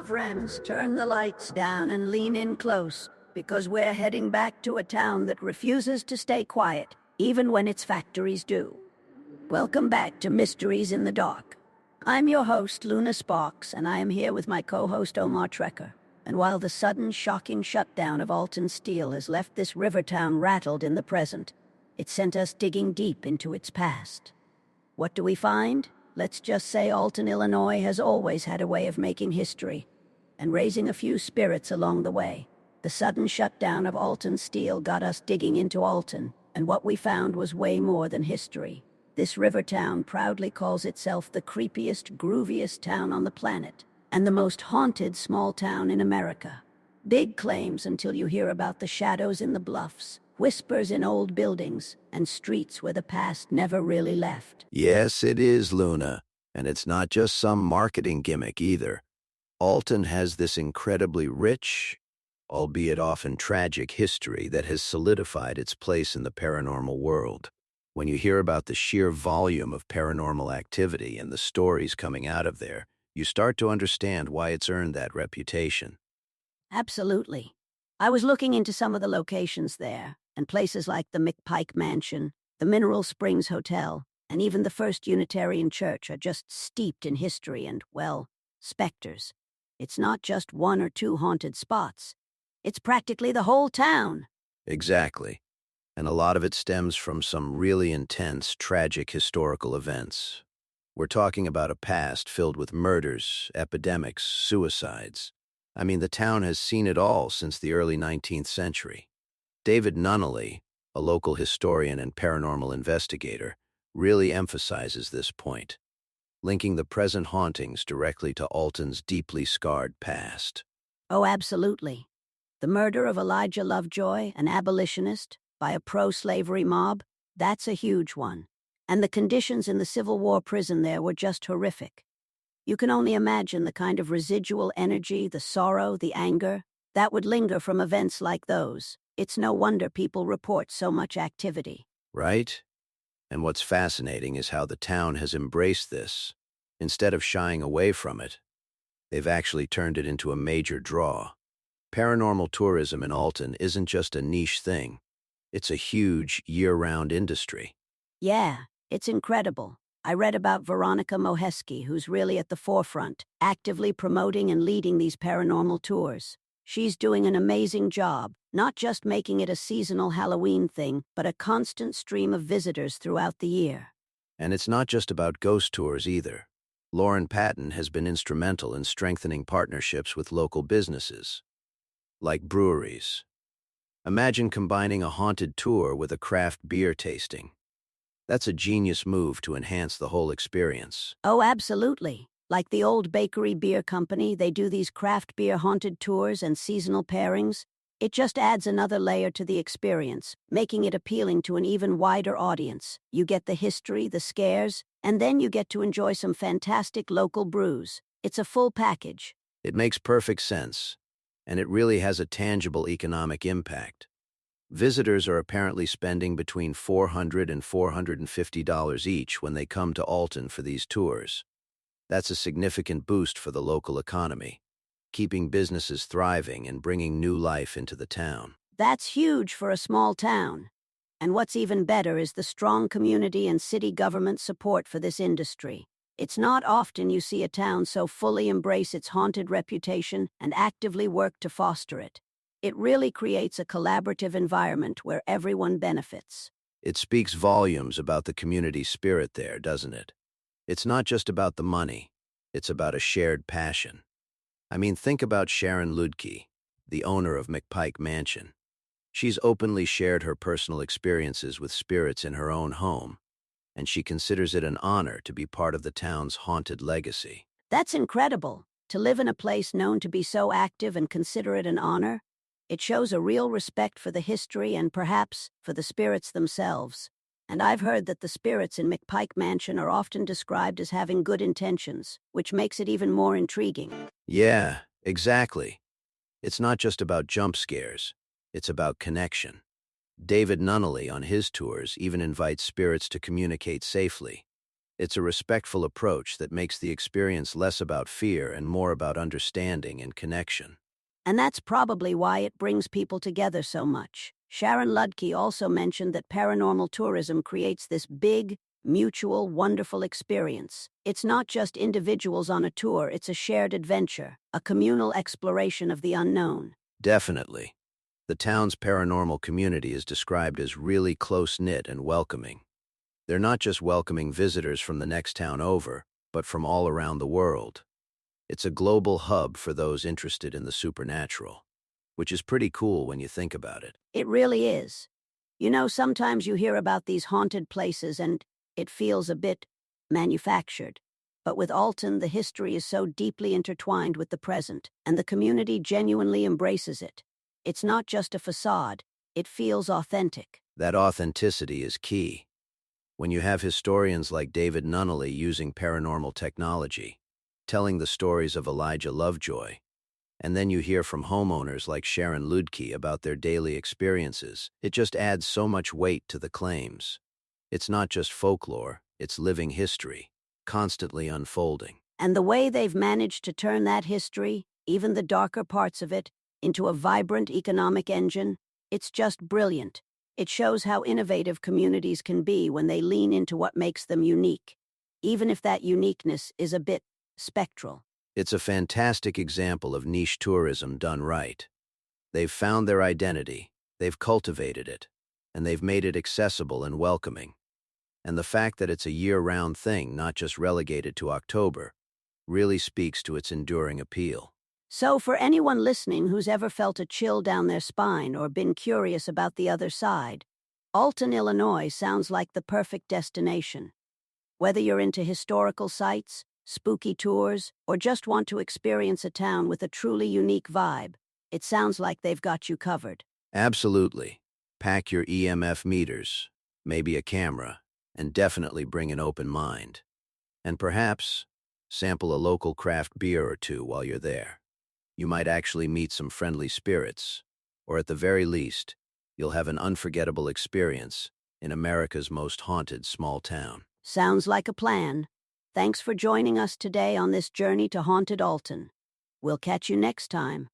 Friends, turn the lights down and lean in close, because we're heading back to a town that refuses to stay quiet, even when its factories do. Welcome back to Mysteries in the Dark. I'm your host, Luna Sparks, and I am here with my co-host, Omar Trekker. And while the sudden, shocking shutdown of Alton Steel has left this river town rattled in the present, it sent us digging deep into its past. What do we find? Let's just say Alton, Illinois has always had a way of making history and raising a few spirits along the way. The sudden shutdown of Alton Steel got us digging into Alton, and what we found was way more than history. This river town proudly calls itself the creepiest, grooviest town on the planet, and the most haunted small town in America. Big claims until you hear about the shadows in the bluffs, whispers in old buildings, and streets where the past never really left. Yes, it is, Luna. And it's not just some marketing gimmick either. Alton has this incredibly rich, albeit often tragic history that has solidified its place in the paranormal world. When you hear about the sheer volume of paranormal activity and the stories coming out of there, you start to understand why it's earned that reputation. Absolutely. I was looking into some of the locations there, and places like the McPike Mansion, the Mineral Springs Hotel, and even the First Unitarian Church are just steeped in history and, well, specters. It's not just one or two haunted spots. It's practically the whole town. Exactly. And a lot of it stems from some really intense, tragic historical events. We're talking about a past filled with murders, epidemics, suicides. I mean, the town has seen it all since the early 19th century. David Nunnally, a local historian and paranormal investigator, really emphasizes this point, linking the present hauntings directly to Alton's deeply scarred past. Oh, absolutely. The murder of Elijah Lovejoy, an abolitionist, by a pro-slavery mob, that's a huge one. And the conditions in the Civil War prison there were just horrific. You can only imagine the kind of residual energy, the sorrow, the anger, that would linger from events like those. It's no wonder people report so much activity. Right? And what's fascinating is how the town has embraced this. Instead of shying away from it, they've actually turned it into a major draw. Paranormal tourism in Alton isn't just a niche thing. It's a huge, year-round industry. Yeah, it's incredible. I read about Veronica Moheski, who's really at the forefront, actively promoting and leading these paranormal tours. She's doing an amazing job, not just making it a seasonal Halloween thing, but a constant stream of visitors throughout the year. And it's not just about ghost tours either. Lauren Patton has been instrumental in strengthening partnerships with local businesses, like breweries. Imagine combining a haunted tour with a craft beer tasting. That's a genius move to enhance the whole experience. Oh, absolutely. Like the Old Bakery Beer Company, they do these craft beer haunted tours and seasonal pairings. It just adds another layer to the experience, making it appealing to an even wider audience. You get the history, the scares, and then you get to enjoy some fantastic local brews. It's a full package. It makes perfect sense, and it really has a tangible economic impact. Visitors are apparently spending between $400 and $450 each when they come to Alton for these tours. That's a significant boost for the local economy, keeping businesses thriving and bringing new life into the town. That's huge for a small town. And what's even better is the strong community and city government support for this industry. It's not often you see a town so fully embrace its haunted reputation and actively work to foster it. It really creates a collaborative environment where everyone benefits. It speaks volumes about the community spirit there, doesn't it? It's not just about the money, it's about a shared passion. I mean, think about Sharon Ludke, the owner of McPike Mansion. She's openly shared her personal experiences with spirits in her own home, and she considers it an honor to be part of the town's haunted legacy. That's incredible. To live in a place known to be so active and consider it an honor, it shows a real respect for the history and perhaps for the spirits themselves. And I've heard that the spirits in McPike Mansion are often described as having good intentions, which makes it even more intriguing. Yeah, exactly. It's not just about jump scares, it's about connection. David Nunnally on his tours even invites spirits to communicate safely. It's a respectful approach that makes the experience less about fear and more about understanding and connection. And that's probably why it brings people together so much. Sharon Ludke also mentioned that paranormal tourism creates this big, mutual, wonderful experience. It's not just individuals on a tour, it's a shared adventure, a communal exploration of the unknown. Definitely. The town's paranormal community is described as really close-knit and welcoming. They're not just welcoming visitors from the next town over, but from all around the world. It's a global hub for those interested in the supernatural, which is pretty cool when you think about it. It really is. You know, sometimes you hear about these haunted places and it feels a bit manufactured. But with Alton, the history is so deeply intertwined with the present, and the community genuinely embraces it. It's not just a facade, it feels authentic. That authenticity is key. When you have historians like David Nunnally using paranormal technology, telling the stories of Elijah Lovejoy, and then you hear from homeowners like Sharon Ludke about their daily experiences, it just adds so much weight to the claims. It's not just folklore, it's living history, constantly unfolding. And the way they've managed to turn that history, even the darker parts of it, into a vibrant economic engine, it's just brilliant. It shows how innovative communities can be when they lean into what makes them unique, even if that uniqueness is a bit spectral. It's a fantastic example of niche tourism done right. They've found their identity, they've cultivated it, and they've made it accessible and welcoming. And the fact that it's a year-round thing, not just relegated to October, really speaks to its enduring appeal. So for anyone listening who's ever felt a chill down their spine or been curious about the other side, Alton, Illinois sounds like the perfect destination. Whether you're into historical sites, spooky tours, or just want to experience a town with a truly unique vibe, it sounds like they've got you covered. Absolutely. Pack your EMF meters, maybe a camera, and definitely bring an open mind. And perhaps sample a local craft beer or two while you're there. You might actually meet some friendly spirits, or at the very least, you'll have an unforgettable experience in America's most haunted small town. Sounds like a plan. Thanks for joining us today on this journey to haunted Alton. We'll catch you next time.